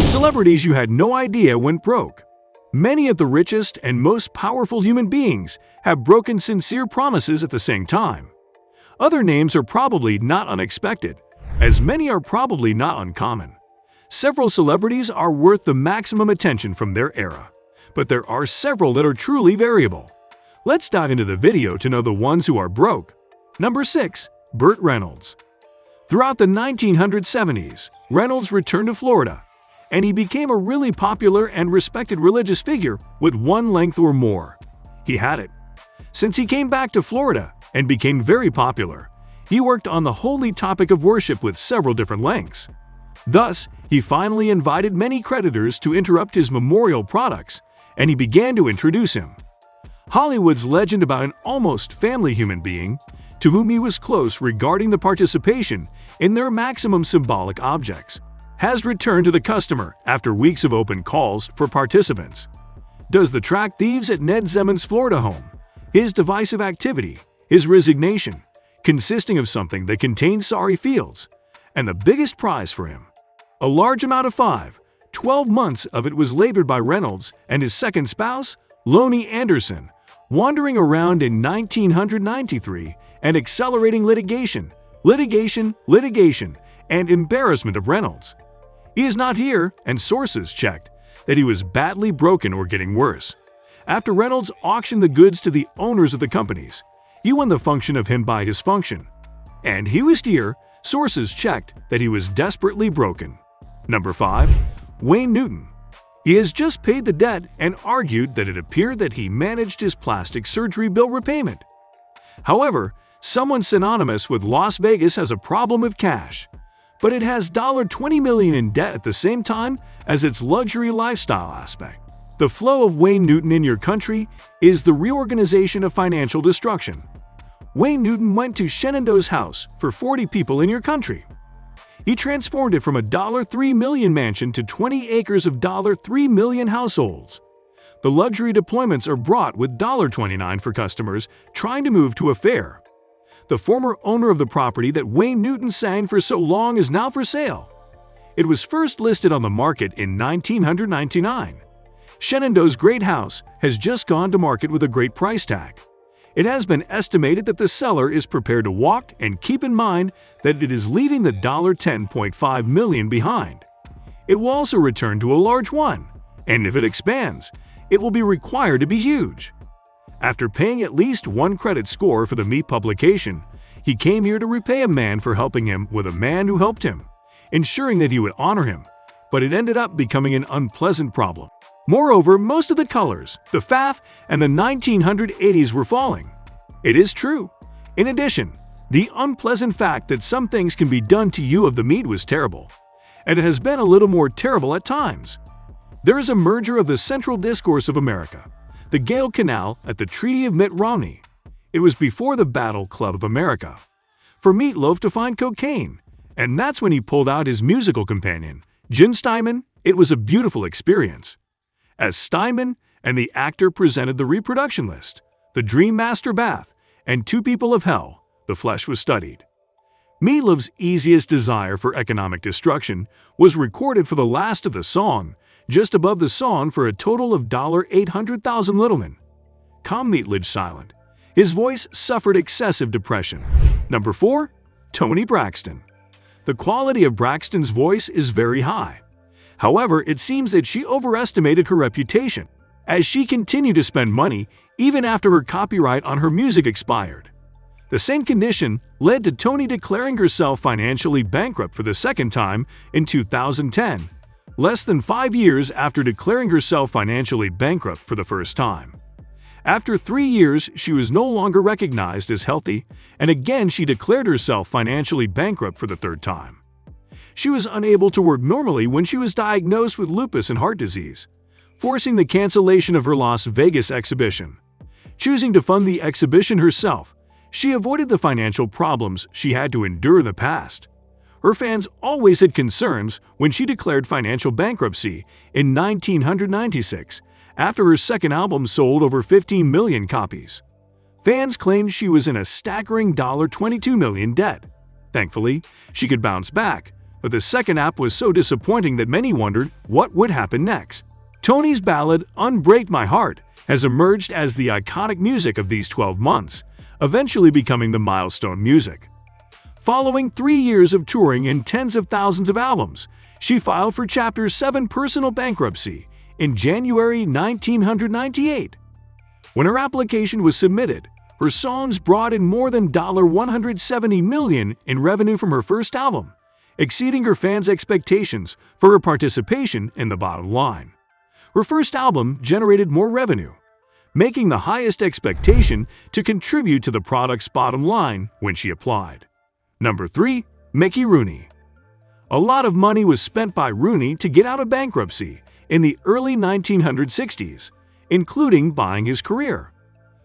Celebrities you had no idea went broke. Many of the richest and most powerful human beings have broken sincere promises at the same time. Other names are probably not unexpected, as many are probably not uncommon. Several celebrities are worth the maximum attention from their era, but there are several that are truly variable. Let's dive into the video to know the ones who are broke. Number 6. Burt Reynolds. Throughout the 1970s, Reynolds returned to Florida, and he became a really popular and respected religious figure with one length or more. He had it. Since he came back to Florida and became very popular, he worked on the holy topic of worship with several different lengths. Thus, he finally invited many creditors to interrupt his memorial products, and he began to introduce him. Hollywood's legend about an almost family human being, to whom he was close regarding the participation in their maximum symbolic objects, has returned to the customer after weeks of open calls for participants. Does the track thieves at Ned Zeman's Florida home, his divisive activity, his resignation, consisting of something that contains sorry fields, and the biggest prize for him? A large amount of 12 months of it was labored by Reynolds and his second spouse, Lonnie Anderson, wandering around in 1993 and accelerating litigation, and embarrassment of Reynolds. He is not here, and sources checked that he was badly broken or getting worse. After Reynolds auctioned the goods to the owners of the companies, he won the function of him by dysfunction. And he was here, sources checked that he was desperately broken. Number 5. Wayne Newton. He has just paid the debt and argued that it appeared that he managed his plastic surgery bill repayment. However, someone synonymous with Las Vegas has a problem with cash, but it has $20 million in debt at the same time as its luxury lifestyle aspect. The flow of Wayne Newton in your country is the reorganization of financial destruction. Wayne Newton went to Shenandoah's house for 40 people in your country. He transformed it from a $3 million mansion to 20 acres of $3 million households. The luxury deployments are brought with $29 for customers trying to move to a fair. The former owner of the property that Wayne Newton sang for so long is now for sale. It was first listed on the market in 1999. Shenandoah's great house has just gone to market with a great price tag. It has been estimated that the seller is prepared to walk, and keep in mind that it is leaving the $10.5 million behind. It will also return to a large one, and if it expands, it will be required to be huge. After paying at least one credit score for the Meat publication, he came here to repay a man for helping him with a man who helped him, ensuring that he would honor him, but it ended up becoming an unpleasant problem. Moreover, most of the colors, the faff, and the 1980s were falling. It is true. In addition, the unpleasant fact that some things can be done to you of the Meat was terrible, and it has been a little more terrible at times. There is a merger of the Central Discourse of America, the Gale Canal at the Treaty of Mitt Romney. It was before the Battle Club of America. For Meat Loaf to find cocaine, and that's when he pulled out his musical companion, Jim Steinman. It was a beautiful experience. As Steinman and the actor presented the reproduction list, the Dream Master Bath, and Two People of Hell, the flesh was studied. Meat Loaf's easiest desire for economic destruction was recorded for the last of the song, just above the song for a total of $800,000 Littleman. Calm Meat lived silent. His voice suffered excessive depression. Number 4. Toni Braxton. The quality of Braxton's voice is very high. However, it seems that she overestimated her reputation, as she continued to spend money even after her copyright on her music expired. The same condition led to Toni declaring herself financially bankrupt for the second time in 2010, less than 5 years after declaring herself financially bankrupt for the first time. After 3 years, she was no longer recognized as healthy, and again she declared herself financially bankrupt for the third time. She was unable to work normally when she was diagnosed with lupus and heart disease, forcing the cancellation of her Las Vegas exhibition. Choosing to fund the exhibition herself, she avoided the financial problems she had to endure in the past. Her fans always had concerns when she declared financial bankruptcy in 1996, after her second album sold over 15 million copies. Fans claimed she was in a staggering $22 million debt. Thankfully, she could bounce back, but the second app was so disappointing that many wondered what would happen next. Tony's ballad "Unbreak My Heart" has emerged as the iconic music of these 12 months, eventually becoming the milestone music. Following 3 years of touring and tens of thousands of albums, she filed for Chapter 7 personal bankruptcy in January 1998. When her application was submitted, her songs brought in more than $170 million in revenue from her first album, exceeding her fans' expectations for her participation in the bottom line. Her first album generated more revenue, making the highest expectation to contribute to the product's bottom line when she applied. Number 3. Mickey Rooney. A lot of money was spent by Rooney to get out of bankruptcy in the early 1960s, including buying his career.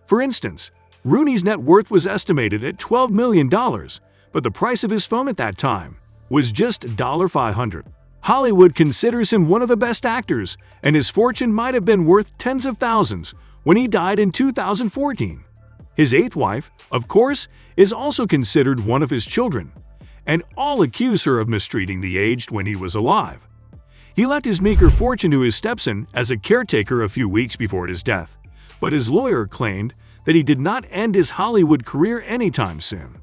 For instance, Rooney's net worth was estimated at $12 million, but the price of his phone at that time was just $500. Hollywood considers him one of the best actors, and his fortune might have been worth tens of thousands when he died in 2014. His eighth wife, of course, is also considered one of his children, and all accuse her of mistreating the aged when he was alive. He left his meager fortune to his stepson as a caretaker a few weeks before his death, but his lawyer claimed that he did not end his Hollywood career anytime soon.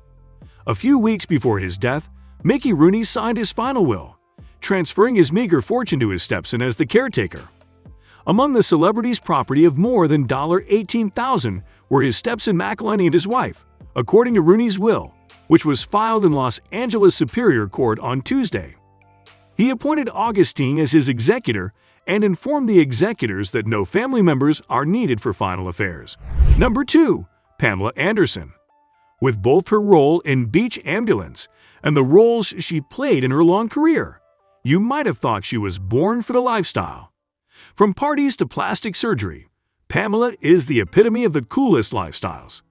A few weeks before his death, Mickey Rooney signed his final will, transferring his meager fortune to his stepson as the caretaker. Among the celebrity's property of more than $18,000 were his stepson McElhenney and his wife, according to Rooney's will, which was filed in Los Angeles Superior Court on Tuesday. He appointed Augustine as his executor and informed the executors that no family members are needed for final affairs. Number 2. Pamela Anderson. With both her role in Beach Ambulance and the roles she played in her long career, you might have thought she was born for the lifestyle. From parties to plastic surgery, Pamela is the epitome of the coolest lifestyles.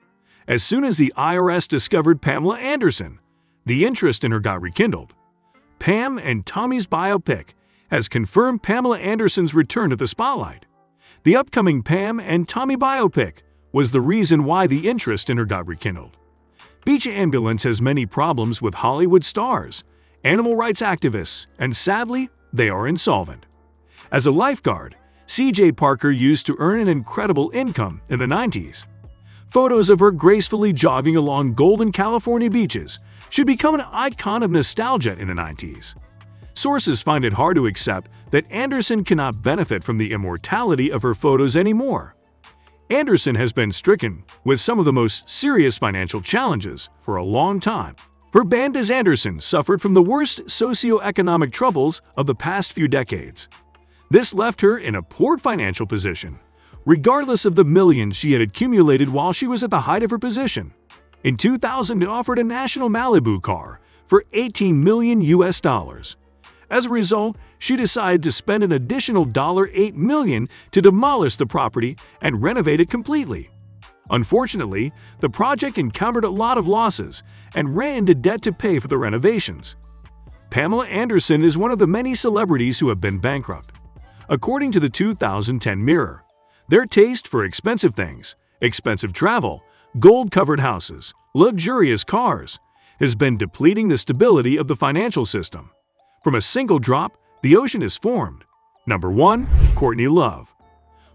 As soon as the IRS discovered Pamela Anderson, the interest in her got rekindled. Pam and Tommy's biopic has confirmed Pamela Anderson's return to the spotlight. The upcoming Pam and Tommy biopic was the reason why the interest in her got rekindled. Beach Ambulance has many problems with Hollywood stars, animal rights activists, and sadly, they are insolvent. As a lifeguard, C.J. Parker used to earn an incredible income in the 90s. Photos of her gracefully jogging along golden California beaches should become an icon of nostalgia in the 90s. Sources find it hard to accept that Anderson cannot benefit from the immortality of her photos anymore. Anderson has been stricken with some of the most serious financial challenges for a long time. Her band as Anderson suffered from the worst socioeconomic troubles of the past few decades. This left her in a poor financial position, regardless of the millions she had accumulated while she was at the height of her position. In 2000, it offered a national Malibu car for $18 million. As a result, she decided to spend an additional $8 million to demolish the property and renovate it completely. Unfortunately, the project encountered a lot of losses and ran into debt to pay for the renovations. Pamela Anderson is one of the many celebrities who have been bankrupt. According to the 2010 Mirror, their taste for expensive things, expensive travel, gold-covered houses, luxurious cars, has been depleting the stability of the financial system. From a single drop, the ocean is formed. Number 1. Courtney Love.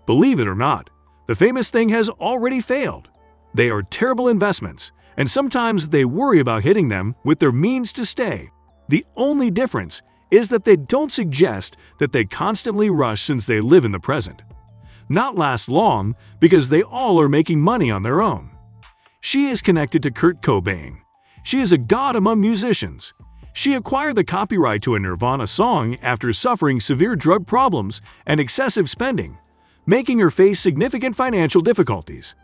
Believe it or not, the famous thing has already failed. They are terrible investments, and sometimes they worry about hitting them with their means to stay. The only difference is that they don't suggest that they constantly rush since they live in the present. Not last long because they all are making money on their own. She is connected to Kurt Cobain. She is a god among musicians. She acquired the copyright to a Nirvana song after suffering severe drug problems and excessive spending, making her face significant financial difficulties.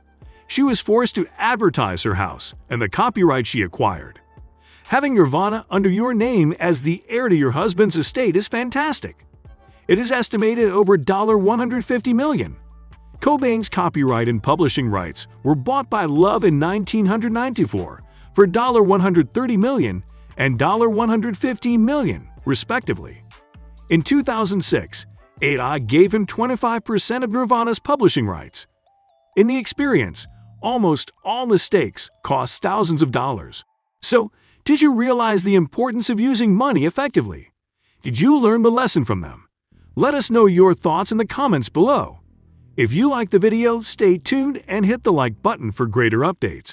She was forced to advertise her house and the copyright she acquired. Having Nirvana under your name as the heir to your husband's estate is fantastic. It is estimated at over $150 million. Cobain's copyright and publishing rights were bought by Love in 1994 for $130 million and $115 million, respectively. In 2006, AI gave him 25% of Nirvana's publishing rights. In the experience, almost all mistakes cost thousands of dollars. So, Did you realize the importance of using money effectively? Did you learn the lesson from them? Let us know your thoughts in the comments below. If you like the video, stay tuned and hit the like button for greater updates.